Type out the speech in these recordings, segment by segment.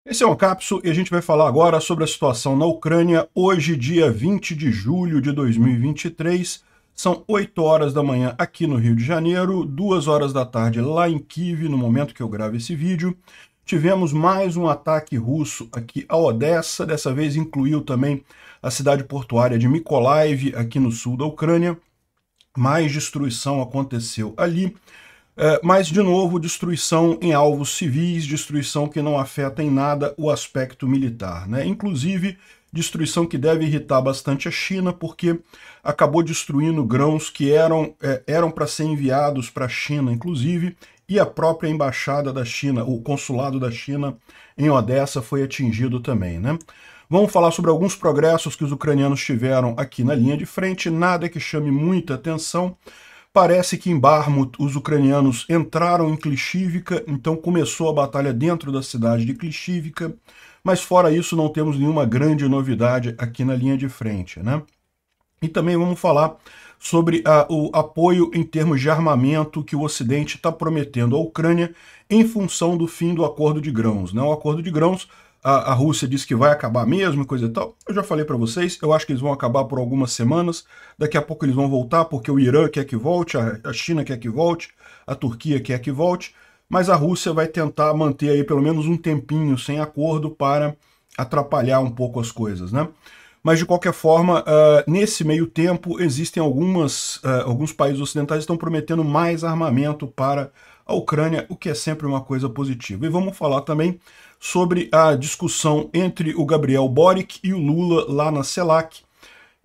Esse é um Capsule e a gente vai falar agora sobre a situação na Ucrânia, hoje, dia 20 de julho de 2023. São 8 horas da manhã aqui no Rio de Janeiro, 2 horas da tarde lá em Kiev, no momento que eu gravo esse vídeo. Tivemos mais um ataque russo aqui a Odessa, dessa vez incluiu também a cidade portuária de Mykolaiv, aqui no sul da Ucrânia. Mais destruição aconteceu ali. Mas, de novo, destruição em alvos civis, destruição que não afeta em nada o aspecto militar, né? Inclusive, destruição que deve irritar bastante a China, porque acabou destruindo grãos que eram para ser enviados para a China, inclusive, e a própria embaixada da China, o consulado da China em Odessa foi atingido também, né? Vamos falar sobre alguns progressos que os ucranianos tiveram aqui na linha de frente, nada que chame muita atenção. Parece que em Bakhmut os ucranianos entraram em Klishivka, então começou a batalha dentro da cidade de Klishivka, mas fora isso não temos nenhuma grande novidade aqui na linha de frente, né? E também vamos falar sobre o apoio em termos de armamento que o Ocidente está prometendo à Ucrânia em função do fim do acordo de grãos, né? O acordo de grãos, a Rússia disse que vai acabar mesmo, coisa e tal. Eu já falei para vocês, eu acho que eles vão acabar por algumas semanas, daqui a pouco eles vão voltar, porque o Irã quer que volte, a China quer que volte, a Turquia quer que volte, mas a Rússia vai tentar manter aí pelo menos um tempinho sem acordo para atrapalhar um pouco as coisas, né? Mas, de qualquer forma, nesse meio tempo, existem alguns países ocidentais que estão prometendo mais armamento para a Ucrânia, o que é sempre uma coisa positiva. E vamos falar também sobre a discussão entre o Gabriel Boric e o Lula lá na CELAC.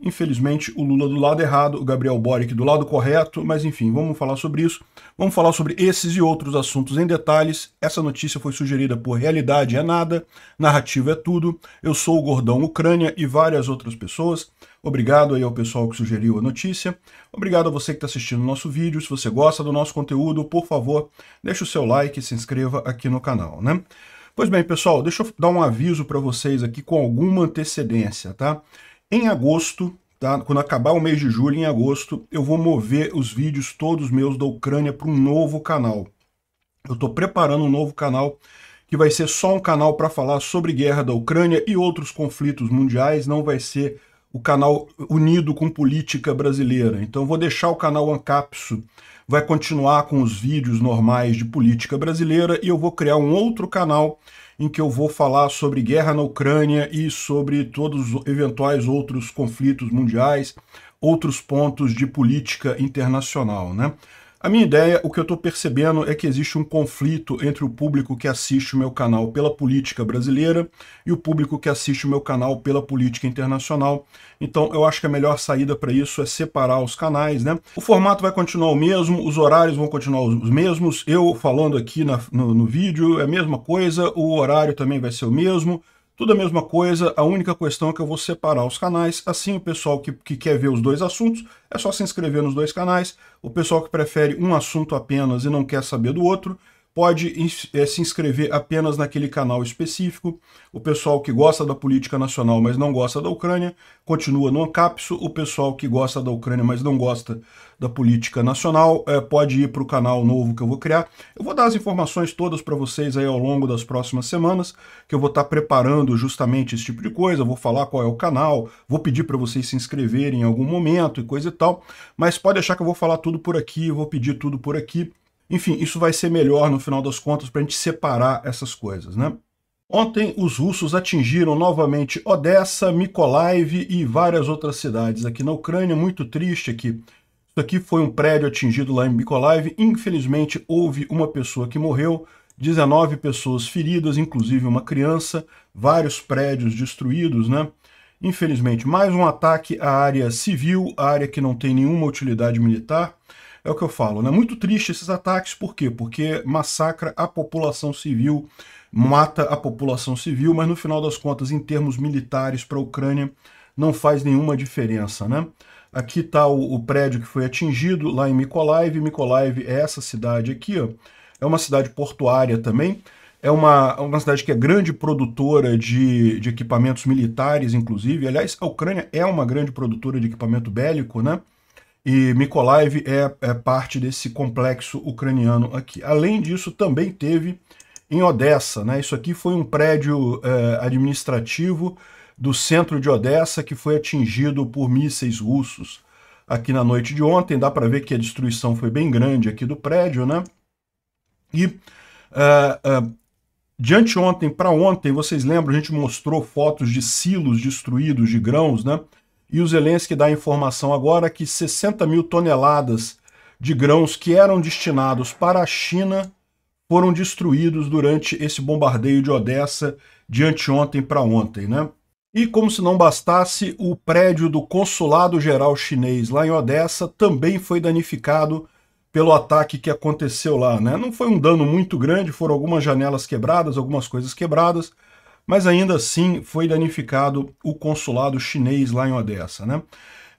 Infelizmente, o Lula do lado errado, o Gabriel Boric do lado correto, mas enfim, vamos falar sobre isso. Vamos falar sobre esses e outros assuntos em detalhes. Essa notícia foi sugerida por Realidade é Nada, Narrativa é Tudo, Eu Sou o Gordão Ucrânia e várias outras pessoas. Obrigado aí ao pessoal que sugeriu a notícia. Obrigado a você que está assistindo o nosso vídeo. Se você gosta do nosso conteúdo, por favor, deixe o seu like e se inscreva aqui no canal, né? Pois bem, pessoal, deixa eu dar um aviso para vocês aqui com alguma antecedência, tá? Em agosto, tá? Quando acabar o mês de julho, em agosto, eu vou mover os vídeos todos meus da Ucrânia para um novo canal. Eu estou preparando um novo canal que vai ser só um canal para falar sobre guerra da Ucrânia e outros conflitos mundiais, não vai ser o canal unido com política brasileira. Então eu vou deixar o canal Ancapso, vai continuar com os vídeos normais de política brasileira e eu vou criar um outro canal em que eu vou falar sobre guerra na Ucrânia e sobre todos os eventuais outros conflitos mundiais, outros pontos de política internacional, né? A minha ideia, o que eu estou percebendo é que existe um conflito entre o público que assiste o meu canal pela política brasileira e o público que assiste o meu canal pela política internacional. Então eu acho que a melhor saída para isso é separar os canais, né? O formato vai continuar o mesmo, os horários vão continuar os mesmos, eu falando aqui no vídeo é a mesma coisa, o horário também vai ser o mesmo, tudo a mesma coisa, a única questão é que eu vou separar os canais, assim o pessoal que quer ver os dois assuntos, é só se inscrever nos dois canais, o pessoal que prefere um assunto apenas e não quer saber do outro, pode se inscrever apenas naquele canal específico. O pessoal que gosta da política nacional, mas não gosta da Ucrânia, continua no Ancapso. O pessoal que gosta da Ucrânia, mas não gosta da política nacional, pode ir para o canal novo que eu vou criar. Eu vou dar as informações todas para vocês aí ao longo das próximas semanas, que eu vou estar preparando justamente esse tipo de coisa, vou falar qual é o canal, vou pedir para vocês se inscreverem em algum momento e coisa e tal, mas pode deixar que eu vou falar tudo por aqui, eu vou pedir tudo por aqui. Enfim, isso vai ser melhor no final das contas para a gente separar essas coisas, né? Ontem os russos atingiram novamente Odessa, Mykolaiv e várias outras cidades aqui na Ucrânia, muito triste aqui. Isso aqui foi um prédio atingido lá em Mykolaiv, infelizmente houve uma pessoa que morreu, 19 pessoas feridas, inclusive uma criança, vários prédios destruídos, né? Infelizmente, mais um ataque à área civil, área que não tem nenhuma utilidade militar. É o que eu falo, né? Muito triste esses ataques, por quê? Porque massacra a população civil, mata a população civil, mas no final das contas, em termos militares para a Ucrânia, não faz nenhuma diferença, né? Aqui está o prédio que foi atingido, lá em Mykolaiv. Mykolaiv é essa cidade aqui, ó. É uma cidade portuária também. É uma cidade que é grande produtora de equipamentos militares, inclusive. Aliás, a Ucrânia é uma grande produtora de equipamento bélico, né? E Mykolaiv é parte desse complexo ucraniano aqui. Além disso, também teve em Odessa, né? Isso aqui foi um prédio administrativo do centro de Odessa que foi atingido por mísseis russos aqui na noite de ontem. Dá para ver que a destruição foi bem grande aqui do prédio, né? E de anteontem para ontem, vocês lembram, a gente mostrou fotos de silos destruídos de grãos, né? E o Zelensky dá a informação agora que 60 mil toneladas de grãos que eram destinados para a China foram destruídos durante esse bombardeio de Odessa de anteontem para ontem, né? E como se não bastasse, o prédio do Consulado-Geral Chinês lá em Odessa também foi danificado pelo ataque que aconteceu lá, né? Não foi um dano muito grande, foram algumas janelas quebradas, algumas coisas quebradas, mas ainda assim foi danificado o consulado chinês lá em Odessa, né?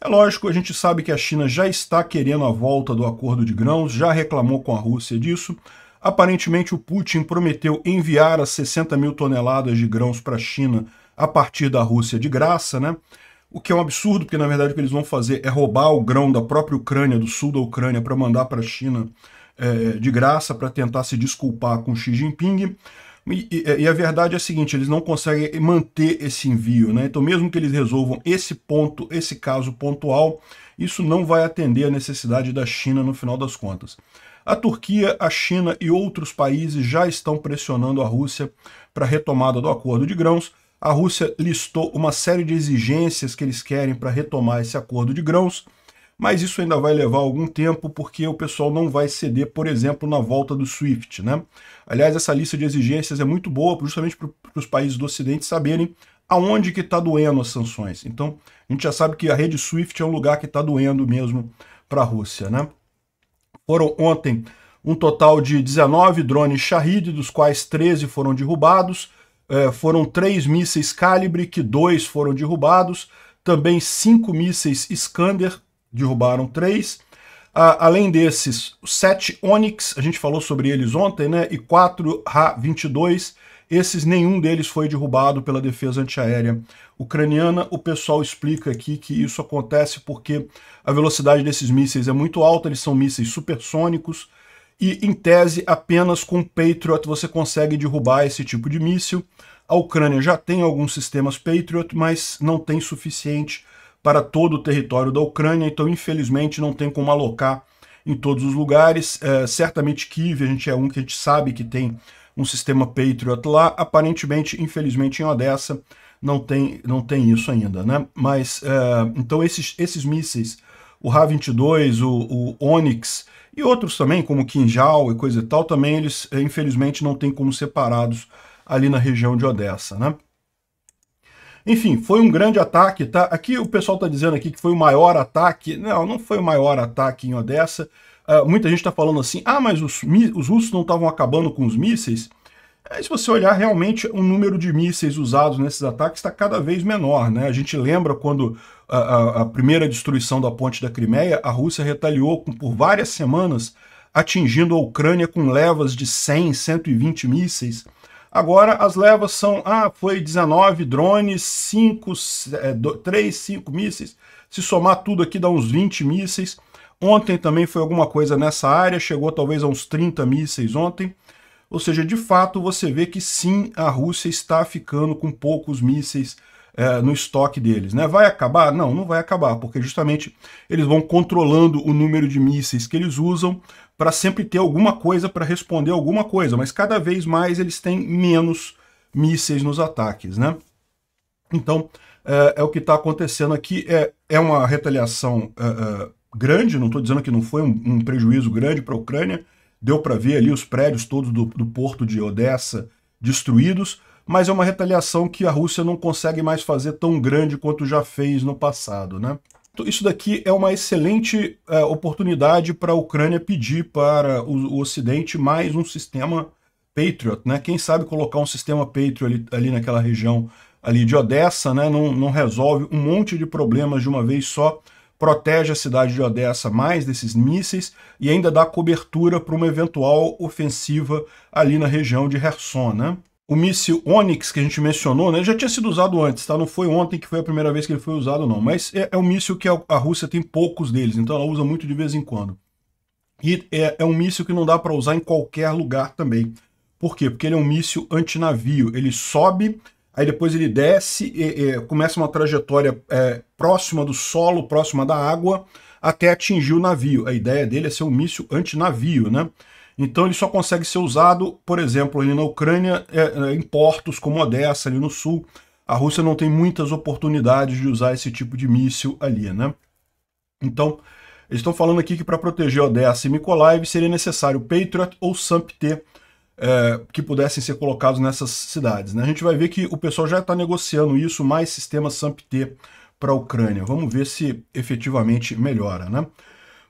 É lógico, a gente sabe que a China já está querendo a volta do acordo de grãos, já reclamou com a Rússia disso. Aparentemente o Putin prometeu enviar as 60 mil toneladas de grãos para a China a partir da Rússia de graça, né? O que é um absurdo, porque na verdade o que eles vão fazer é roubar o grão da própria Ucrânia, do sul da Ucrânia, para mandar para a China de graça, para tentar se desculpar com Xi Jinping. E a verdade é a seguinte, eles não conseguem manter esse envio, né? Então mesmo que eles resolvam esse caso pontual, isso não vai atender a necessidade da China no final das contas. A Turquia, a China e outros países já estão pressionando a Rússia para a retomada do acordo de grãos. A Rússia listou uma série de exigências que eles querem para retomar esse acordo de grãos, mas isso ainda vai levar algum tempo, porque o pessoal não vai ceder, por exemplo, na volta do SWIFT, né? Aliás, essa lista de exigências é muito boa, justamente para os países do Ocidente saberem aonde que está doendo as sanções. Então, a gente já sabe que a rede SWIFT é um lugar que está doendo mesmo para a Rússia, né? Foram ontem um total de 19 drones Shahed, dos quais 13 foram derrubados. Foram 3 mísseis Calibre, que 2 foram derrubados. Também 5 mísseis Iskander, derrubaram 3. Além desses, 7 Onyx, a gente falou sobre eles ontem, né? E 4 Ra-22. Esses, nenhum deles foi derrubado pela defesa antiaérea ucraniana. O pessoal explica aqui que isso acontece porque a velocidade desses mísseis é muito alta, eles são mísseis supersônicos, e em tese apenas com Patriot você consegue derrubar esse tipo de míssil. A Ucrânia já tem alguns sistemas Patriot, mas não tem suficiente para todo o território da Ucrânia, então infelizmente não tem como alocar em todos os lugares. Certamente Kiev, a gente sabe que tem um sistema Patriot lá, aparentemente, infelizmente em Odessa não tem isso ainda, né? Mas, então esses mísseis, o Ra-22, o Onyx e outros também, como o Kinjal e coisa e tal, também eles, infelizmente, não tem como separados ali na região de Odessa, né? Enfim, foi um grande ataque, tá? Aqui o pessoal está dizendo aqui que foi o maior ataque. Não, não foi o maior ataque em Odessa. Muita gente está falando assim, mas os russos não estavam acabando com os mísseis. Se você olhar, realmente o número de mísseis usados nesses ataques está cada vez menor, né? A gente lembra quando a primeira destruição da ponte da Crimeia, a Rússia retaliou por várias semanas, atingindo a Ucrânia com levas de 100, 120 mísseis. Agora as levas são, foi 19 drones, 3, 5 mísseis. Se somar tudo aqui dá uns 20 mísseis. Ontem também foi alguma coisa nessa área, chegou talvez a uns 30 mísseis ontem. Ou seja, de fato você vê que sim, a Rússia está ficando com poucos mísseis no estoque deles, né? Vai acabar? Não, não vai acabar, porque justamente eles vão controlando o número de mísseis que eles usam para sempre ter alguma coisa para responder alguma coisa, mas cada vez mais eles têm menos mísseis nos ataques, né? Então, é o que está acontecendo aqui, é uma retaliação grande, não estou dizendo que não foi um prejuízo grande para a Ucrânia, deu para ver ali os prédios todos do porto de Odessa destruídos, mas é uma retaliação que a Rússia não consegue mais fazer tão grande quanto já fez no passado, né? Então, isso daqui é uma excelente oportunidade para a Ucrânia pedir para o Ocidente mais um sistema Patriot, né? Quem sabe colocar um sistema Patriot ali naquela região ali de Odessa, né? Não resolve um monte de problemas de uma vez só, protege a cidade de Odessa mais desses mísseis e ainda dá cobertura para uma eventual ofensiva ali na região de Kherson, né? O míssil Onyx que a gente mencionou, né, já tinha sido usado antes, tá? Não foi ontem que foi a primeira vez que ele foi usado, não. Mas é um míssil que a Rússia tem poucos deles, então ela usa muito de vez em quando. E é um míssil que não dá para usar em qualquer lugar também. Por quê? Porque ele é um míssil antinavio. Ele sobe, aí depois ele desce, começa uma trajetória próxima do solo, próxima da água, até atingir o navio. A ideia dele é ser um míssil antinavio, né? Então ele só consegue ser usado, por exemplo, ali na Ucrânia, em portos como Odessa, ali no sul. A Rússia não tem muitas oportunidades de usar esse tipo de míssil ali, né? Então, eles estão falando aqui que para proteger Odessa e Mykolaiv seria necessário Patriot ou SAMP-T, que pudessem ser colocados nessas cidades, né? A gente vai ver que o pessoal já está negociando isso, mais sistema SAMP-T para a Ucrânia. Vamos ver se efetivamente melhora, né?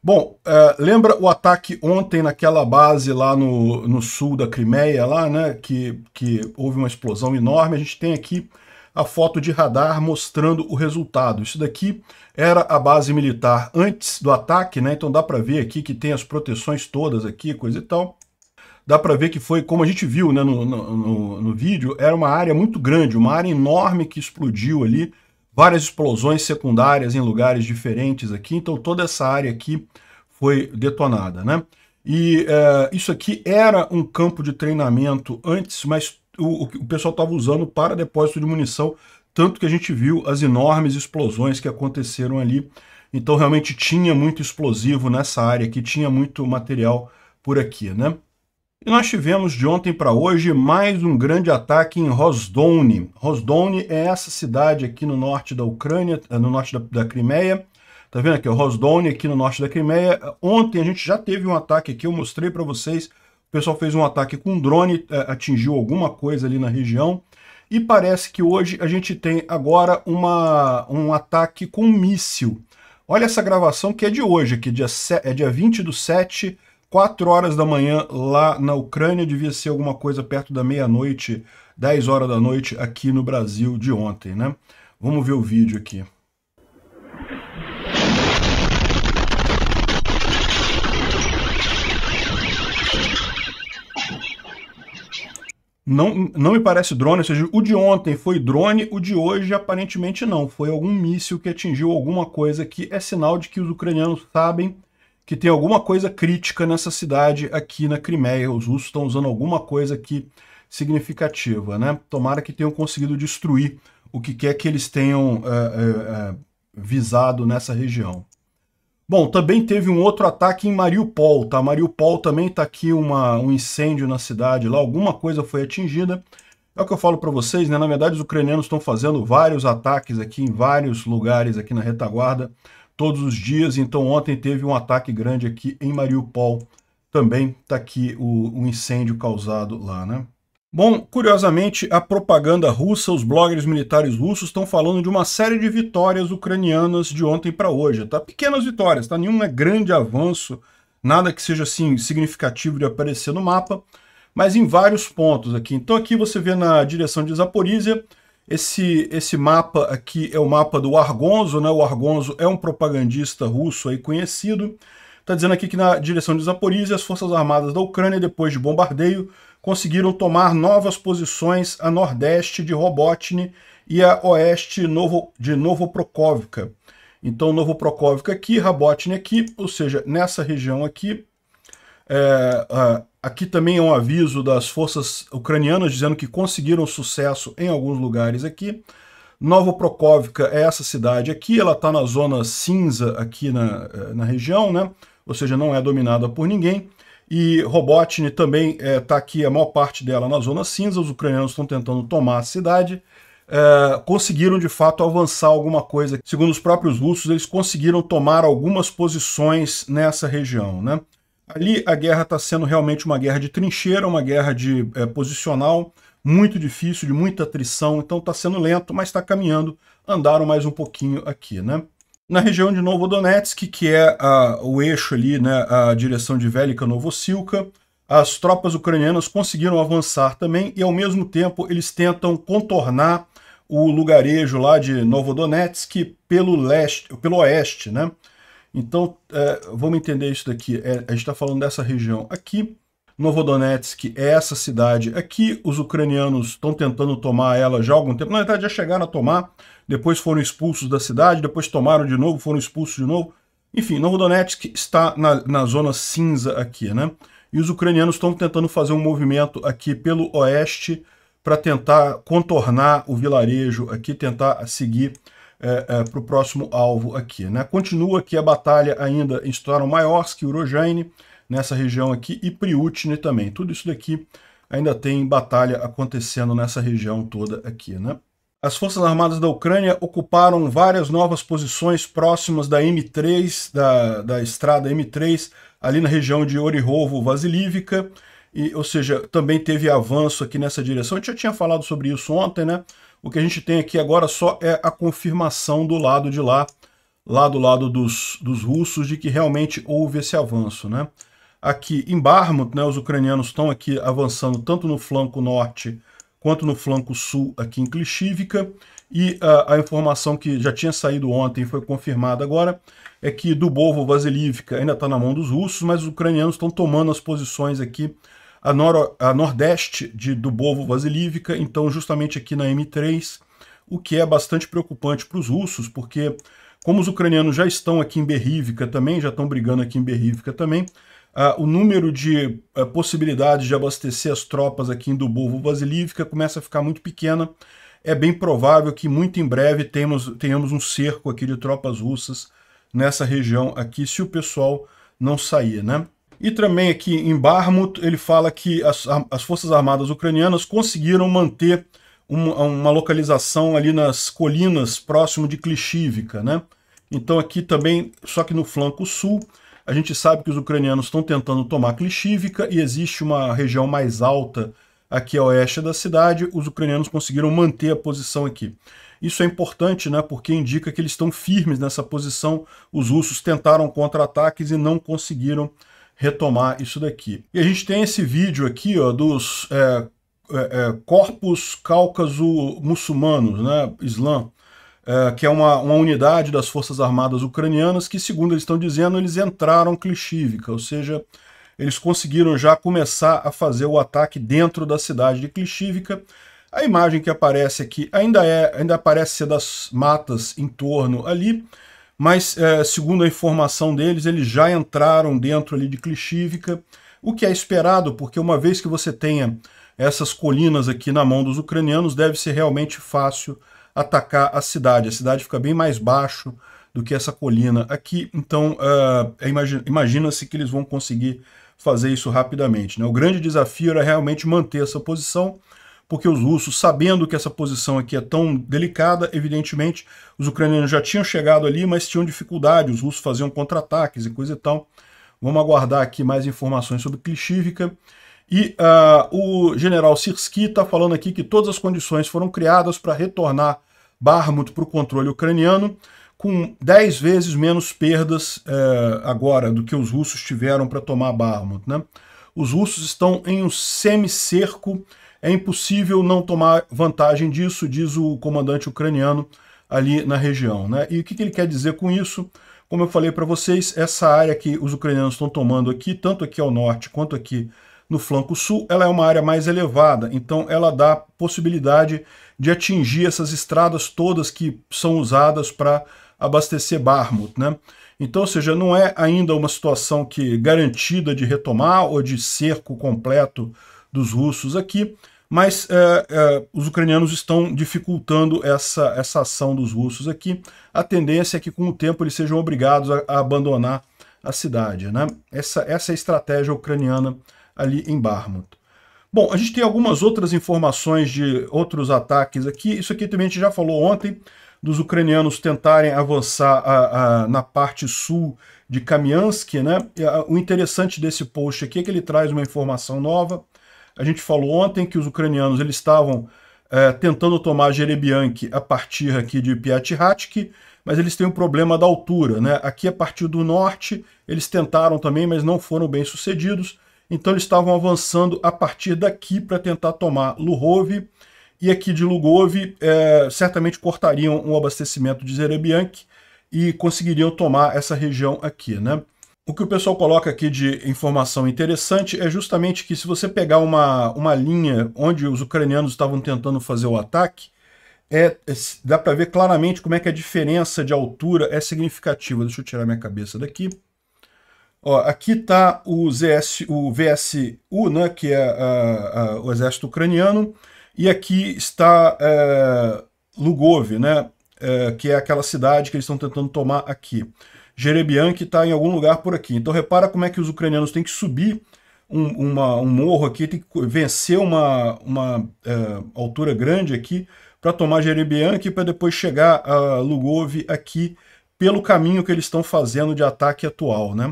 Bom, lembra o ataque ontem naquela base lá no sul da Crimeia, lá, né? Que houve uma explosão enorme. A gente tem aqui a foto de radar mostrando o resultado. Isso daqui era a base militar antes do ataque, né? Então dá para ver aqui que tem as proteções todas aqui, coisa e tal. Dá para ver que foi, como a gente viu, né, no vídeo, era uma área muito grande, uma área enorme que explodiu ali, várias explosões secundárias em lugares diferentes aqui, então toda essa área aqui foi detonada, né? E isso aqui era um campo de treinamento antes, mas o pessoal estava usando para depósito de munição, tanto que a gente viu as enormes explosões que aconteceram ali. Então realmente tinha muito explosivo nessa área aqui, tinha muito material por aqui, né? E nós tivemos de ontem para hoje mais um grande ataque em Rozdone. Rozdone é essa cidade aqui no norte da Ucrânia, no norte da Crimeia. Tá vendo aqui, o Rozdone aqui no norte da Crimeia. Ontem a gente já teve um ataque aqui, eu mostrei para vocês. O pessoal fez um ataque com um drone, atingiu alguma coisa ali na região. E parece que hoje a gente tem agora um ataque com um míssil. Olha essa gravação que é de hoje, aqui, dia 20/7, 4 horas da manhã lá na Ucrânia, devia ser alguma coisa perto da meia-noite, 10 horas da noite aqui no Brasil de ontem, né? Vamos ver o vídeo aqui. Não me parece drone, ou seja, o de ontem foi drone, o de hoje aparentemente não. Foi algum míssil que atingiu alguma coisa que é sinal de que os ucranianos sabem que tem alguma coisa crítica nessa cidade aqui na Crimeia. Os russos estão usando alguma coisa aqui significativa, né? Tomara que tenham conseguido destruir o que quer que eles tenham visado nessa região. Bom, também teve um outro ataque em Mariupol, tá? Mariupol também tá aqui um incêndio na cidade lá, alguma coisa foi atingida. É o que eu falo para vocês, né? Na verdade, os ucranianos estão fazendo vários ataques aqui em vários lugares aqui na retaguarda, todos os dias. Então ontem teve um ataque grande aqui em Mariupol. Também tá aqui o incêndio causado lá, né? Bom, curiosamente, a propaganda russa, os bloggers militares russos estão falando de uma série de vitórias ucranianas de ontem para hoje, tá? Pequenas vitórias, tá? Nenhum grande avanço, nada que seja assim significativo de aparecer no mapa, mas em vários pontos aqui. Então aqui você vê na direção de Zaporizhia, esse mapa aqui é o mapa do Argonzo, né? O Argonzo é um propagandista russo aí conhecido. Está dizendo aqui que na direção de Zaporizhia, as Forças Armadas da Ucrânia, depois de bombardeio, conseguiram tomar novas posições a nordeste de Robotny e a oeste de Novoprokhovka. Então, Novoprokhovka aqui, Robotny aqui, ou seja, nessa região aqui. Aqui também é um aviso das forças ucranianas dizendo que conseguiram sucesso em alguns lugares aqui. Novoprokhovka é essa cidade aqui, ela está na zona cinza aqui na região, né? Ou seja, não é dominada por ninguém. E Robotny também está aqui, a maior parte dela na zona cinza, os ucranianos estão tentando tomar a cidade. Conseguiram de fato avançar alguma coisa. Segundo os próprios russos, eles conseguiram tomar algumas posições nessa região, né? Ali a guerra está sendo realmente uma guerra de trincheira, uma guerra de posicional, muito difícil, de muita atrição, então está sendo lento, mas está caminhando. Andaram mais um pouquinho aqui, né? Na região de Novodonetsk, que é o eixo ali, né, a direção de Velika Novosilka, as tropas ucranianas conseguiram avançar também e, ao mesmo tempo, eles tentam contornar o lugarejo lá de Novodonetsk pelo oeste, né? Então, vamos entender isso daqui. A gente está falando dessa região aqui. Novodonetsk é essa cidade aqui. Os ucranianos estão tentando tomar ela já há algum tempo. Na verdade, já chegaram a tomar. Depois foram expulsos da cidade. Depois tomaram de novo, foram expulsos de novo. Enfim, Novodonetsk está na zona cinza aqui, né? e os ucranianos estão tentando fazer um movimento aqui pelo oeste para tentar contornar o vilarejo aqui, tentar seguir para o próximo alvo aqui, né? Continua aqui a batalha ainda em Staromaiorsk, Urozhaine, nessa região aqui, e Priutne também. Tudo isso daqui ainda tem batalha acontecendo nessa região toda aqui, né? As Forças Armadas da Ucrânia ocuparam várias novas posições próximas da M3, da estrada M3, ali na região de Orihovo-Vasilivka, ou seja, também teve avanço aqui nessa direção. A gente já tinha falado sobre isso ontem, né? O que a gente tem aqui agora só é a confirmação do lado de lá do lado dos russos, de que realmente houve esse avanço, né? Aqui em Bakhmut, né, os ucranianos estão aqui avançando tanto no flanco norte quanto no flanco sul aqui em Klishivka, e a informação que já tinha saído ontem e foi confirmada agora é que Dubovo-Vasilivka ainda está na mão dos russos, mas os ucranianos estão tomando as posições aqui a nordeste de Dubovo-Vasilivka, então justamente aqui na M3, o que é bastante preocupante para os russos, porque como os ucranianos já estão aqui em Berivka também, já estão brigando aqui em Berivka também, o número de possibilidades de abastecer as tropas aqui em Dubovo-Vasilivka começa a ficar muito pequena. É bem provável que muito em breve tenhamos um cerco aqui de tropas russas nessa região aqui, se o pessoal não sair, né? E também aqui em Bakhmut, ele fala que as Forças Armadas ucranianas conseguiram manter uma localização ali nas colinas próximo de Klishivka, né? Então aqui também, só que no flanco sul, a gente sabe que os ucranianos estão tentando tomar Klishivka e existe uma região mais alta aqui a oeste da cidade. Os ucranianos conseguiram manter a posição aqui. Isso é importante, né, porque indica que eles estão firmes nessa posição. Os russos tentaram contra-ataques e não conseguiram retomar isso daqui. E a gente tem esse vídeo aqui, ó, dos Corpos Cáucaso Muçulmanos, né, Islã, que é uma unidade das Forças Armadas ucranianas que, segundo eles estão dizendo, eles entraram em Klishivka, ou seja, eles conseguiram já começar a fazer o ataque dentro da cidade de Klishivka. A imagem que aparece aqui ainda parece ser das matas em torno ali, mas segundo a informação deles, eles já entraram dentro ali de Klishivka, o que é esperado, porque uma vez que você tenha essas colinas aqui na mão dos ucranianos, deve ser realmente fácil atacar a cidade. A cidade fica bem mais baixo do que essa colina aqui, então imagina-se que eles vão conseguir fazer isso rapidamente, né? O grande desafio era realmente manter essa posição, porque os russos, sabendo que essa posição aqui é tão delicada, evidentemente, os ucranianos já tinham chegado ali, mas tinham dificuldade, os russos faziam contra-ataques e coisa e tal. Vamos aguardar aqui mais informações sobre Klishivka. E o general Syrskyi está falando aqui que todas as condições foram criadas para retornar Bakhmut para o controle ucraniano, com 10 vezes menos perdas agora do que os russos tiveram para tomar Bakhmut, né? Os russos estão em um semi-cerco, é impossível não tomar vantagem disso, diz o comandante ucraniano ali na região, né? E o que ele quer dizer com isso? Como eu falei para vocês, essa área que os ucranianos estão tomando aqui, tanto aqui ao norte quanto aqui no flanco sul, ela é uma área mais elevada, então ela dá possibilidade de atingir essas estradas todas que são usadas para abastecer Bakhmut, né? Então, ou seja, não é ainda uma situação garantida de retomar ou de cerco completo dos russos aqui, mas os ucranianos estão dificultando essa ação dos russos aqui. A tendência é que com o tempo eles sejam obrigados a abandonar a cidade, né? Essa é a estratégia ucraniana ali em Bakhmut. Bom, a gente tem algumas outras informações de outros ataques aqui. Isso aqui também a gente já falou ontem, dos ucranianos tentarem avançar na parte sul de Kamiansk, né? O interessante desse post aqui é que ele traz uma informação nova. A gente falou ontem que os ucranianos eles estavam tentando tomar Jerebianki a partir aqui de Piatihatsky, mas eles têm um problema da altura, né? Aqui a partir do norte eles tentaram também, mas não foram bem sucedidos. Então eles estavam avançando a partir daqui para tentar tomar Luhov, e aqui de Lugov certamente cortariam o abastecimento de Jerebianki e conseguiriam tomar essa região aqui, né? O que o pessoal coloca aqui de informação interessante é justamente que se você pegar uma linha onde os ucranianos estavam tentando fazer o ataque, dá para ver claramente como é que a diferença de altura é significativa. Deixa eu tirar minha cabeça daqui. Ó, aqui está o VSU, né, que é o exército ucraniano, e aqui está Lugov, né, que é aquela cidade que eles estão tentando tomar aqui. Jerebianki está em algum lugar por aqui. Então repara como é que os ucranianos têm que subir um morro aqui, tem que vencer uma altura grande aqui para tomar Jerebianki, para depois chegar a Lugov aqui pelo caminho que eles estão fazendo de ataque atual, né?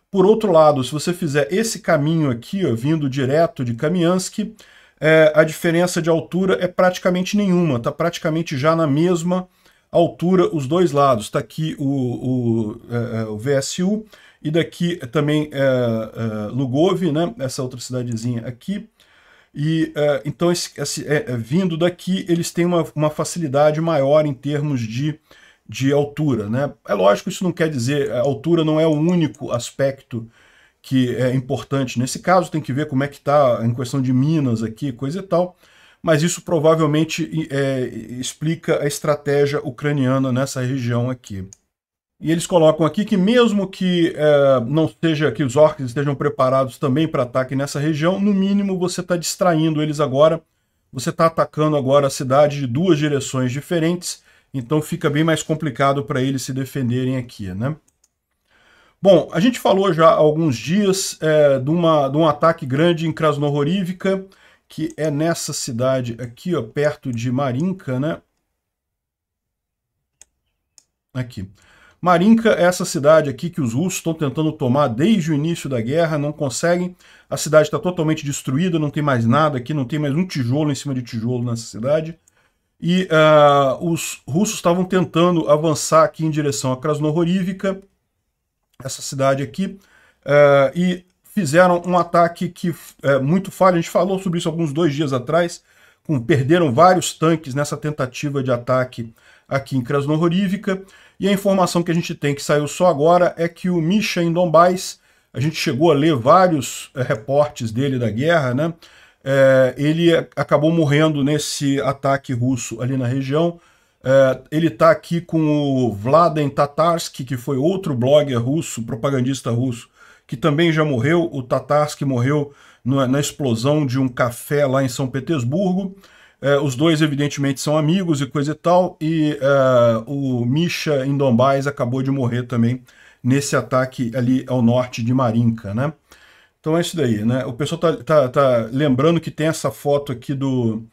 Por outro lado, se você fizer esse caminho aqui, ó, vindo direto de Kamiansk, a diferença de altura é praticamente nenhuma, está praticamente já na mesma altura os dois lados. Está aqui o VSU e daqui também Lugov, né, essa outra cidadezinha aqui. E então, vindo daqui, eles têm uma facilidade maior em termos de altura, né? É lógico, isso não quer dizer, a altura não é o único aspecto que é importante nesse caso, tem que ver como é que está em questão de minas aqui, coisa e tal, mas isso provavelmente explica a estratégia ucraniana nessa região aqui. E eles colocam aqui que mesmo que não seja que os orcs estejam preparados também para ataque nessa região, no mínimo você está distraindo eles agora, você está atacando agora a cidade de duas direções diferentes, então fica bem mais complicado para eles se defenderem aqui, né? Bom, a gente falou já há alguns dias de um ataque grande em Krasnohorivka, que é nessa cidade aqui, ó, perto de Marinka, né? Aqui. Marinka é essa cidade aqui que os russos estão tentando tomar desde o início da guerra, não conseguem. A cidade está totalmente destruída, não tem mais nada aqui, não tem mais um tijolo em cima de tijolo nessa cidade. E os russos estavam tentando avançar aqui em direção a Krasnohorivka, essa cidade aqui, e fizeram um ataque que muito falho. A gente falou sobre isso alguns 2 dias atrás, perderam vários tanques nessa tentativa de ataque aqui em Krasnohorivka, e a informação que a gente tem, que saiu só agora, é que o Misha em Donbás, a gente chegou a ler vários reportes dele da guerra, né? Ele acabou morrendo nesse ataque russo ali na região. Ele está aqui com o Vladen Tatarsky, que foi outro blogger russo, propagandista russo, que também já morreu. O Tatarsky morreu na explosão de um café lá em São Petersburgo. Os dois, evidentemente, são amigos e coisa e tal, e o Misha em Donbás acabou de morrer também nesse ataque ali ao norte de Marinka, né? Então é isso daí, né? O pessoal tá lembrando que tem essa foto aqui do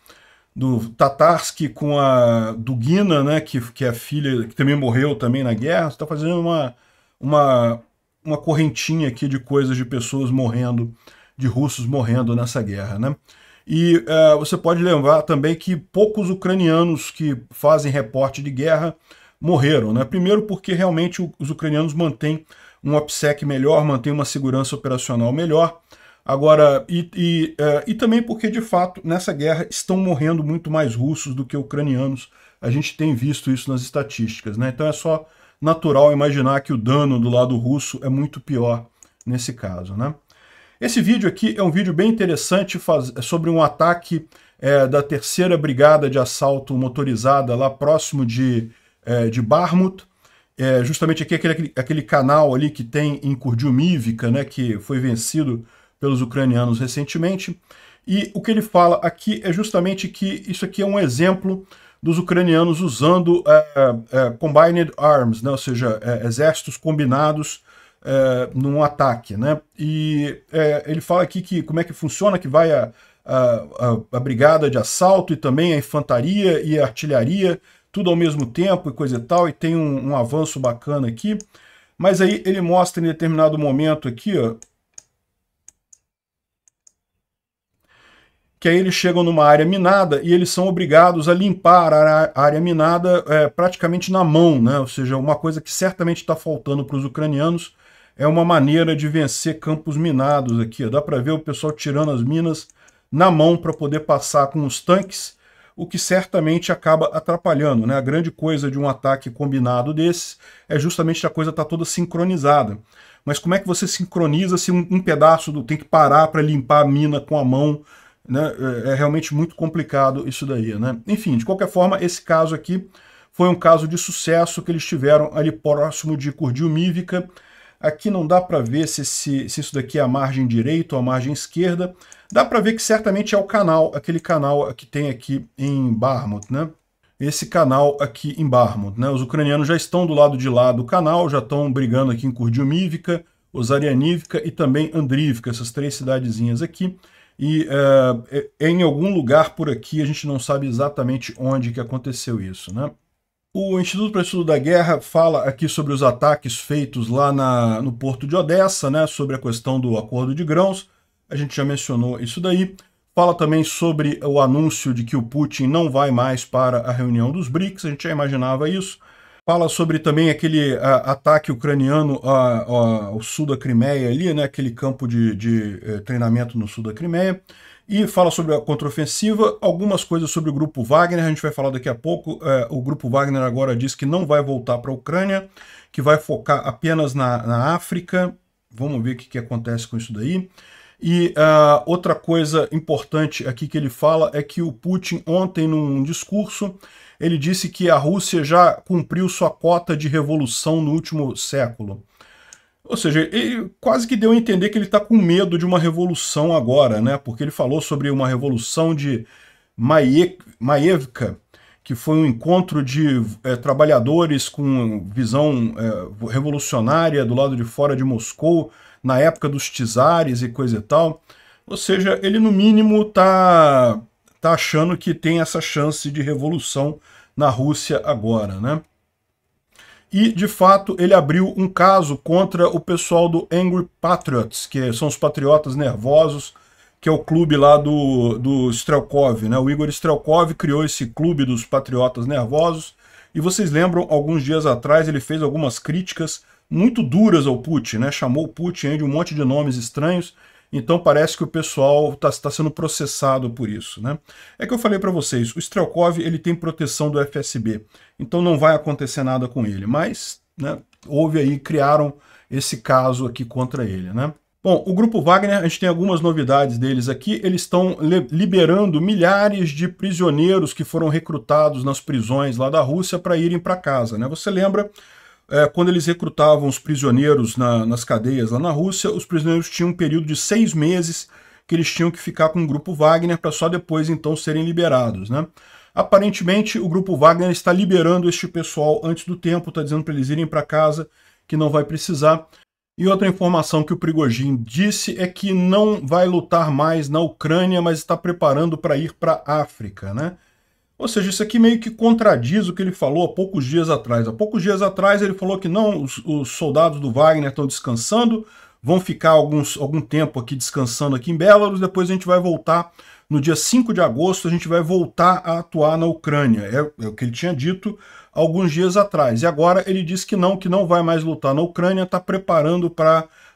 Tatarsky com a Dugina, né? Que é a filha, que também morreu também na guerra. Você está fazendo uma correntinha aqui de coisas de pessoas morrendo, de russos morrendo nessa guerra, né? E você pode lembrar também que poucos ucranianos que fazem reporte de guerra morreram, né? Primeiro porque realmente os ucranianos mantêm um OPSEC melhor, mantêm uma segurança operacional melhor. Agora, e também porque, de fato, nessa guerra estão morrendo muito mais russos do que ucranianos. A gente tem visto isso nas estatísticas, né? Então é só natural imaginar que o dano do lado russo é muito pior nesse caso, né? Esse vídeo aqui é um vídeo bem interessante sobre um ataque da 3ª Brigada de Assalto Motorizada lá próximo de Bakhmut. Justamente aqui aquele canal ali que tem em Kurdyumivka, né, que foi vencido pelos ucranianos recentemente. E o que ele fala aqui é justamente que isso aqui é um exemplo dos ucranianos usando combined arms, né, ou seja, exércitos combinados num ataque, né? E ele fala aqui que como é que funciona, que vai a brigada de assalto e também a infantaria e a artilharia, tudo ao mesmo tempo e coisa e tal, e tem um avanço bacana aqui. Mas aí ele mostra em determinado momento aqui, ó, que aí eles chegam numa área minada e eles são obrigados a limpar a área minada praticamente na mão, né? Ou seja, uma coisa que certamente está faltando para os ucranianos é uma maneira de vencer campos minados aqui. Ó. Dá para ver o pessoal tirando as minas na mão para poder passar com os tanques, o que certamente acaba atrapalhando, né? A grande coisa de um ataque combinado desses é justamente a coisa estar toda sincronizada. Mas como é que você sincroniza se um pedaço tem que parar para limpar a mina com a mão? Né? É realmente muito complicado isso daí, né? Enfim, de qualquer forma, esse caso aqui foi um caso de sucesso que eles tiveram ali próximo de Kurdyumivka. Aqui não dá para ver se isso daqui é a margem direita ou a margem esquerda. Dá para ver que certamente é o canal, aquele canal que tem aqui em Bakhmut, né? Esse canal aqui em Bakhmut, né? Os ucranianos já estão do lado de lá do canal, já estão brigando aqui em Kurdyumivka, Ozarianivka e também Andrivka, essas três cidadezinhas aqui. E em algum lugar por aqui, a gente não sabe exatamente onde que aconteceu isso, né? O Instituto para o Estudo da Guerra fala aqui sobre os ataques feitos lá no porto de Odessa, né, sobre a questão do acordo de grãos. A gente já mencionou isso daí. Fala também sobre o anúncio de que o Putin não vai mais para a reunião dos BRICS, a gente já imaginava isso. Fala sobre também aquele ataque ucraniano ao sul da Crimeia ali, né, aquele campo de treinamento no sul da Crimeia. E fala sobre a contraofensiva, algumas coisas sobre o Grupo Wagner, a gente vai falar daqui a pouco. O Grupo Wagner agora diz que não vai voltar para a Ucrânia, que vai focar apenas na África. Vamos ver o que acontece com isso daí. E outra coisa importante aqui que ele fala é que o Putin ontem, num discurso, ele disse que a Rússia já cumpriu sua cota de revolução no último século. Ou seja, ele quase que deu a entender que ele está com medo de uma revolução agora, né? Porque ele falou sobre uma revolução de Maevka, que foi um encontro de trabalhadores com visão revolucionária do lado de fora de Moscou, na época dos czares e coisa e tal. Ou seja, ele no mínimo tá achando que tem essa chance de revolução na Rússia agora, né? E, de fato, ele abriu um caso contra o pessoal do Angry Patriots, que são os patriotas nervosos, que é o clube lá do Strelkov, né? O Igor Strelkov criou esse clube dos patriotas nervosos, e vocês lembram, alguns dias atrás, ele fez algumas críticas muito duras ao Putin, né? Chamou o Putin aí de um monte de nomes estranhos, então parece que o pessoal está sendo processado por isso, né? É que eu falei para vocês, o Strelkov ele tem proteção do FSB, então não vai acontecer nada com ele, mas né, houve aí, criaram esse caso aqui contra ele, né? Bom, o Grupo Wagner, a gente tem algumas novidades deles aqui, eles estão liberando milhares de prisioneiros que foram recrutados nas prisões lá da Rússia para irem para casa, né? Você lembra... quando eles recrutavam os prisioneiros nas cadeias lá na Rússia, os prisioneiros tinham um período de 6 meses que eles tinham que ficar com o Grupo Wagner para só depois então serem liberados, né? Aparentemente o Grupo Wagner está liberando este pessoal antes do tempo, está dizendo para eles irem para casa, que não vai precisar. E outra informação que o Prigozhin disse é que não vai lutar mais na Ucrânia, mas está preparando para ir para a África, né? Ou seja, isso aqui meio que contradiz o que ele falou há poucos dias atrás. Há poucos dias atrás ele falou que não, os soldados do Wagner estão descansando, vão ficar algum tempo aqui descansando aqui em Belarus, depois a gente vai voltar, no dia 5 de agosto, a gente vai voltar a atuar na Ucrânia. É o que ele tinha dito alguns dias atrás. E agora ele diz que não vai mais lutar na Ucrânia, está preparando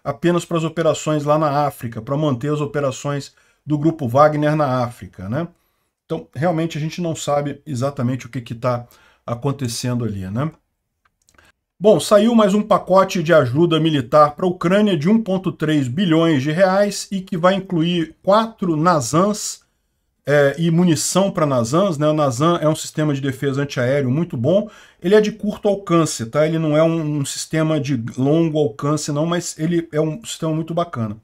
apenas para as operações lá na África, para manter as operações do Grupo Wagner na África, né? Então, realmente, a gente não sabe exatamente o que está acontecendo ali, né? Bom, saiu mais um pacote de ajuda militar para a Ucrânia de 1,3 bilhões de reais e que vai incluir 4 NASAMS e munição para NASAMS, né? O NASAM é um sistema de defesa antiaéreo muito bom. Ele é de curto alcance, tá? Ele não é um sistema de longo alcance, não, mas ele é um sistema muito bacana.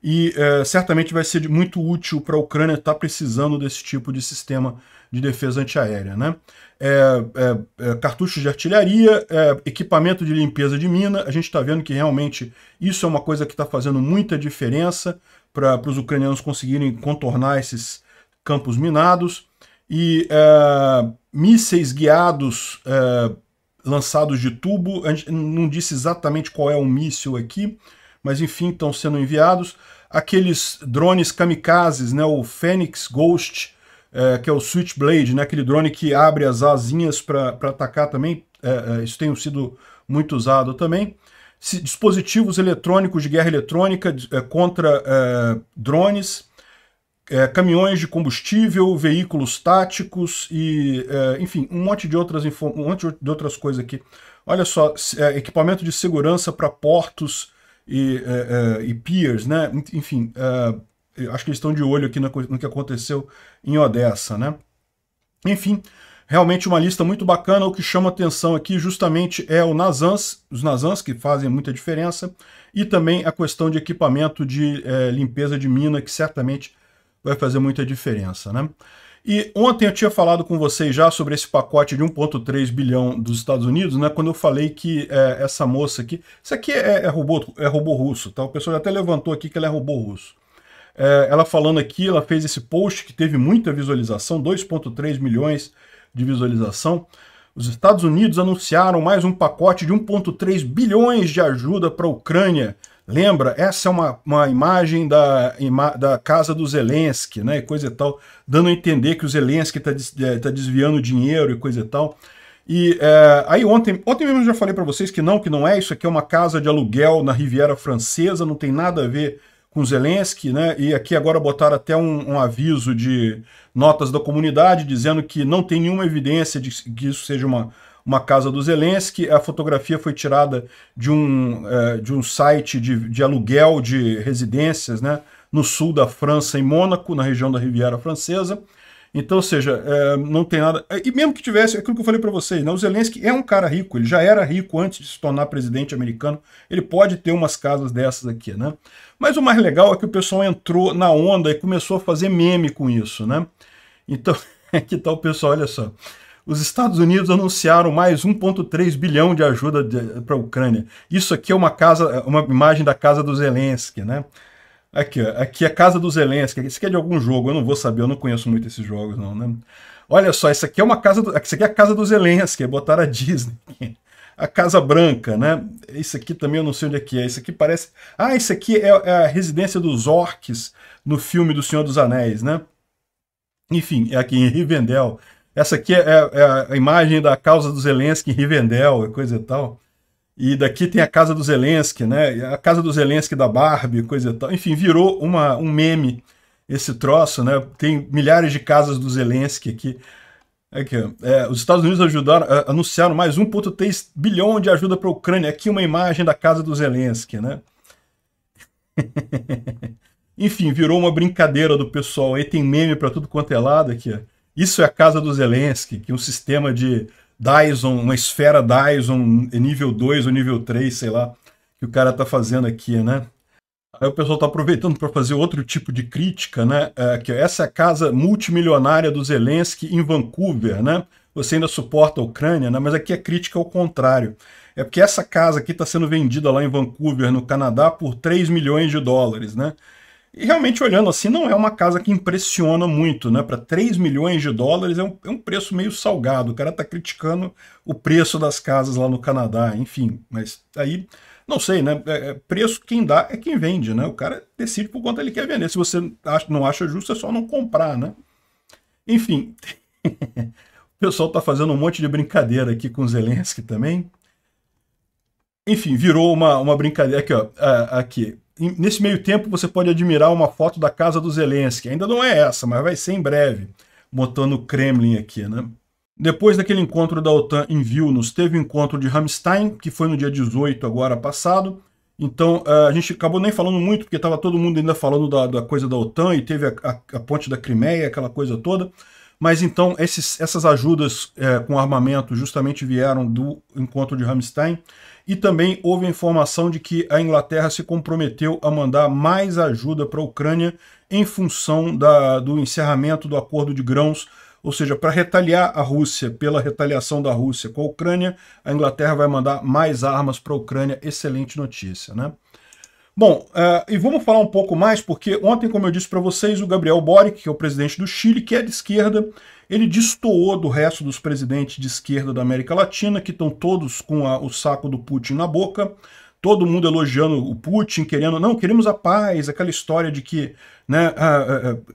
E certamente vai ser muito útil para a Ucrânia estar precisando desse tipo de sistema de defesa antiaérea, né? Cartuchos de artilharia, equipamento de limpeza de mina, a gente está vendo que realmente isso é uma coisa que está fazendo muita diferença para os ucranianos conseguirem contornar esses campos minados, e mísseis guiados lançados de tubo, a gente não disse exatamente qual é o míssil aqui, mas enfim, estão sendo enviados. Aqueles drones kamikazes, né, o Phoenix Ghost, que é o Switchblade, né, aquele drone que abre as asinhas para atacar também, isso tem sido muito usado também. Dispositivos eletrônicos de guerra eletrônica contra drones, caminhões de combustível, veículos táticos e, enfim, um monte de outras coisas aqui. Olha só, equipamento de segurança para portos e piers, né? Enfim, acho que eles estão de olho aqui no que aconteceu em Odessa, né? Enfim, Realmente uma lista muito bacana. O que chama atenção aqui justamente é o Nazans, os Nazans que fazem muita diferença, e também a questão de equipamento de limpeza de mina, que certamente vai fazer muita diferença, né? E ontem eu tinha falado com vocês já sobre esse pacote de 1,3 bilhão dos Estados Unidos, né? Quando eu falei que essa moça aqui... Isso aqui é robô russo, tá? O pessoal até levantou aqui que ela é robô russo. Ela falando aqui, ela fez esse post que teve muita visualização, 2,3 milhões de visualização. Os Estados Unidos anunciaram mais um pacote de 1,3 bilhões de ajuda para a Ucrânia. Lembra? Essa é uma imagem da casa do Zelensky, né? E coisa e tal, dando a entender que o Zelensky tá desviando dinheiro e coisa e tal. E aí ontem mesmo eu já falei para vocês que não é, isso aqui é uma casa de aluguel na Riviera Francesa, não tem nada a ver com Zelensky, né? E aqui agora botaram até um aviso de notas da comunidade dizendo que não tem nenhuma evidência de que isso seja uma casa do Zelensky. A fotografia foi tirada de um site de aluguel de residências, né, no sul da França, em Mônaco, na região da Riviera Francesa. Então, ou seja, não tem nada... E mesmo que tivesse, aquilo que eu falei para vocês, né, o Zelensky é um cara rico, ele já era rico antes de se tornar presidente americano, ele pode ter umas casas dessas aqui, né? Mas o mais legal é que o pessoal entrou na onda e começou a fazer meme com isso, né? Então, aqui tá o pessoal, olha só. Os Estados Unidos anunciaram mais 1,3 bilhão de ajuda para a Ucrânia. Isso aqui é uma imagem da casa do Zelensky, né? Aqui, ó, aqui é a casa do Zelensky. Isso aqui é de algum jogo, eu não vou saber, eu não conheço muito esses jogos, não, né? Olha só, isso aqui é isso aqui é a casa do Zelensky, botaram a Disney. A Casa Branca, né? Isso aqui também eu não sei onde é que é. Isso aqui parece... Ah, isso aqui é a residência dos orcs no filme do Senhor dos Anéis, né? Enfim, é aqui em Rivendell. Essa aqui é a imagem da casa do Zelensky em Rivendell, coisa e tal. E daqui tem a casa do Zelensky, né? A casa do Zelensky da Barbie, coisa e tal. Enfim, virou um meme esse troço, né? Tem milhares de casas do Zelensky aqui. Aqui, os Estados Unidos anunciaram mais 1,3 bilhão de ajuda para a Ucrânia. Aqui uma imagem da casa do Zelensky, né? Enfim, virou uma brincadeira do pessoal. Aí tem meme para tudo quanto é lado aqui, ó. Isso é a casa do Zelensky, que é um sistema de Dyson, uma esfera Dyson nível 2 ou nível 3, sei lá, que o cara tá fazendo aqui, né? Aí o pessoal tá aproveitando para fazer outro tipo de crítica, né? Que essa é a casa multimilionária do Zelensky em Vancouver, né? Você ainda suporta a Ucrânia, né? Mas aqui a crítica é o contrário. É porque essa casa aqui está sendo vendida lá em Vancouver, no Canadá, por 3 milhões de dólares, né? E realmente, olhando assim, não é uma casa que impressiona muito, né? Para 3 milhões de dólares é um preço meio salgado. O cara está criticando o preço das casas lá no Canadá, enfim. Mas aí, não sei, né? Preço quem dá é quem vende, né? O cara decide por quanto ele quer vender. Se você não acha justo, é só não comprar, né? Enfim, o pessoal está fazendo um monte de brincadeira aqui com o Zelensky também. Enfim, virou uma brincadeira. Aqui, ó, aqui. Nesse meio tempo, você pode admirar uma foto da casa do Zelensky. Ainda não é essa, mas vai ser em breve, botando o Kremlin aqui, né? Depois daquele encontro da OTAN em Vilnius, teve o encontro de Ramstein, que foi no dia 18 agora passado. Então, a gente acabou nem falando muito, porque estava todo mundo ainda falando da coisa da OTAN, e teve a ponte da Crimeia, aquela coisa toda. Mas então, essas ajudas com armamento justamente vieram do encontro de Ramstein. E também houve a informação de que a Inglaterra se comprometeu a mandar mais ajuda para a Ucrânia em função do encerramento do acordo de grãos, ou seja, para retaliar a Rússia pela retaliação da Rússia com a Ucrânia, a Inglaterra vai mandar mais armas para a Ucrânia. Excelente notícia, né? Bom, e vamos falar um pouco mais, porque ontem, como eu disse para vocês, o Gabriel Boric, que é o presidente do Chile, que é de esquerda, ele destoou do resto dos presidentes de esquerda da América Latina, que estão todos com o saco do Putin na boca, todo mundo elogiando o Putin, não, queremos a paz, aquela história de que, né,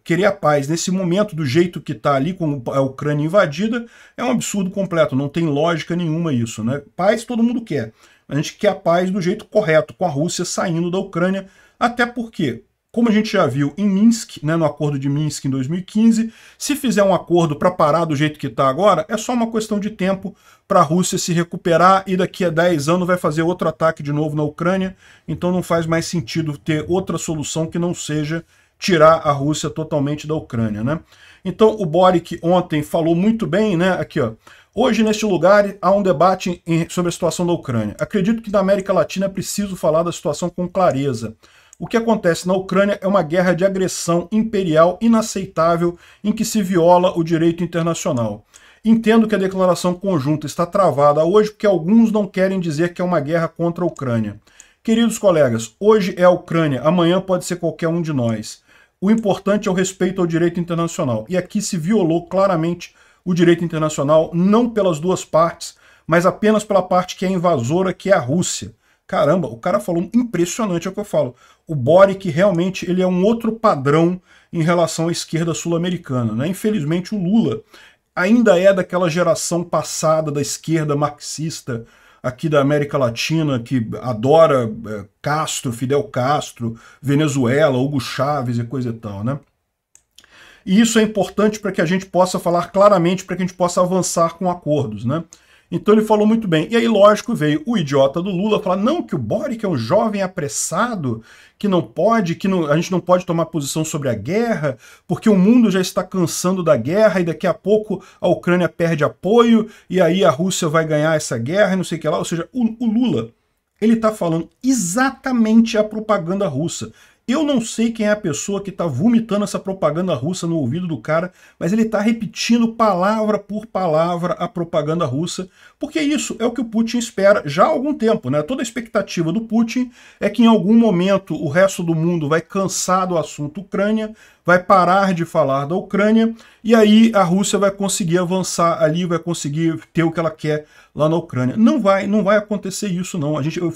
querer a paz nesse momento, do jeito que está ali, com a Ucrânia invadida, é um absurdo completo, não tem lógica nenhuma isso, né? Paz todo mundo quer. A gente quer a paz do jeito correto, com a Rússia saindo da Ucrânia, até porque, como a gente já viu em Minsk, né, no acordo de Minsk em 2015, se fizer um acordo para parar do jeito que está agora, é só uma questão de tempo para a Rússia se recuperar e daqui a 10 anos vai fazer outro ataque de novo na Ucrânia, então não faz mais sentido ter outra solução que não seja tirar a Rússia totalmente da Ucrânia, né? Então o Boric ontem falou muito bem, né? Aqui, ó. Hoje, neste lugar, há um debate sobre a situação da Ucrânia. Acredito que na América Latina é preciso falar da situação com clareza. O que acontece na Ucrânia é uma guerra de agressão imperial inaceitável em que se viola o direito internacional. Entendo que a declaração conjunta está travada hoje porque alguns não querem dizer que é uma guerra contra a Ucrânia. Queridos colegas, hoje é a Ucrânia, amanhã pode ser qualquer um de nós. O importante é o respeito ao direito internacional. E aqui se violou claramente o direito internacional, não pelas duas partes, mas apenas pela parte que é invasora, que é a Rússia. Caramba, o cara falou impressionante, é o que eu falo. O Boric realmente ele é um outro padrão em relação à esquerda sul-americana, né? Infelizmente o Lula ainda é daquela geração passada da esquerda marxista aqui da América Latina, que adora Castro, Fidel Castro, Venezuela, Hugo Chávez e coisa e tal, né? E isso é importante para que a gente possa falar claramente, para que a gente possa avançar com acordos, né? Então ele falou muito bem. E aí, lógico, veio o idiota do Lula falar, não, que o Boric é um jovem apressado, que não pode, a gente não pode tomar posição sobre a guerra, porque o mundo já está cansando da guerra e daqui a pouco a Ucrânia perde apoio e aí a Rússia vai ganhar essa guerra e não sei o que lá. Ou seja, o Lula, ele está falando exatamente a propaganda russa. Eu não sei quem é a pessoa que está vomitando essa propaganda russa no ouvido do cara, mas ele está repetindo palavra por palavra a propaganda russa, porque isso é o que o Putin espera já há algum tempo, né? Toda a expectativa do Putin é que em algum momento o resto do mundo vai cansar do assunto Ucrânia, vai parar de falar da Ucrânia, e aí a Rússia vai conseguir avançar ali, vai conseguir ter o que ela quer lá na Ucrânia. Não vai acontecer isso, não.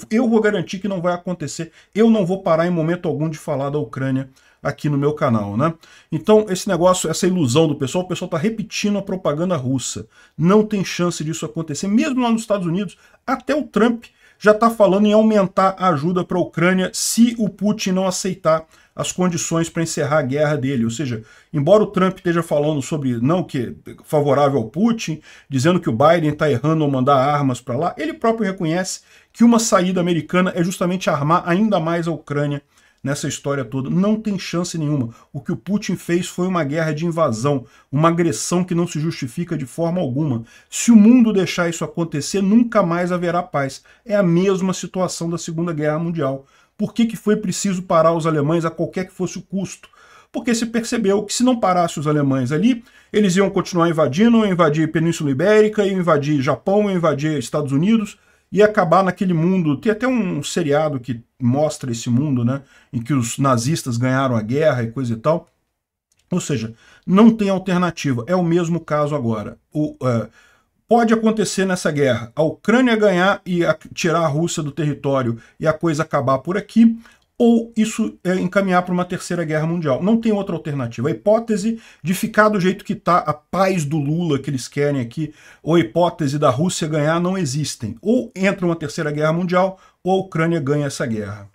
Eu vou garantir que não vai acontecer. Eu não vou parar em momento algum de falar da Ucrânia aqui no meu canal, né? Então, esse negócio, essa ilusão do pessoal, o pessoal está repetindo a propaganda russa. Não tem chance disso acontecer. Mesmo lá nos Estados Unidos, até o Trump já está falando em aumentar a ajuda para a Ucrânia se o Putin não aceitar as condições para encerrar a guerra dele. Ou seja, embora o Trump esteja falando sobre não que favorável ao Putin, dizendo que o Biden está errando ao mandar armas para lá, ele próprio reconhece que uma saída americana é justamente armar ainda mais a Ucrânia nessa história toda. Não tem chance nenhuma. O que o Putin fez foi uma guerra de invasão, uma agressão que não se justifica de forma alguma. Se o mundo deixar isso acontecer, nunca mais haverá paz. É a mesma situação da Segunda Guerra Mundial. Por que foi preciso parar os alemães a qualquer que fosse o custo? Porque se percebeu que se não parasse os alemães ali, eles iam continuar invadindo, iam invadir Península Ibérica, iam invadir Japão, iam invadir Estados Unidos, e acabar naquele mundo. Tem até um seriado que mostra esse mundo, né, em que os nazistas ganharam a guerra e coisa e tal. Ou seja, não tem alternativa. É o mesmo caso agora. Pode acontecer nessa guerra a Ucrânia ganhar e tirar a Rússia do território e a coisa acabar por aqui, ou isso encaminhar para uma terceira guerra mundial. Não tem outra alternativa. A hipótese de ficar do jeito que está, a paz do Lula que eles querem aqui, ou a hipótese da Rússia ganhar, não existem. Ou entra uma terceira guerra mundial, ou a Ucrânia ganha essa guerra.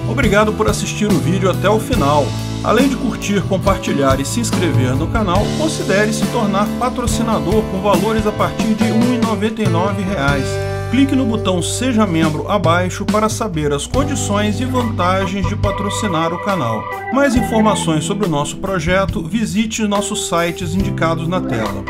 Obrigado por assistir o vídeo até o final. Além de curtir, compartilhar e se inscrever no canal, considere se tornar patrocinador com valores a partir de R$ 1,99. Clique no botão Seja Membro abaixo para saber as condições e vantagens de patrocinar o canal. Mais informações sobre o nosso projeto, visite nossos sites indicados na tela.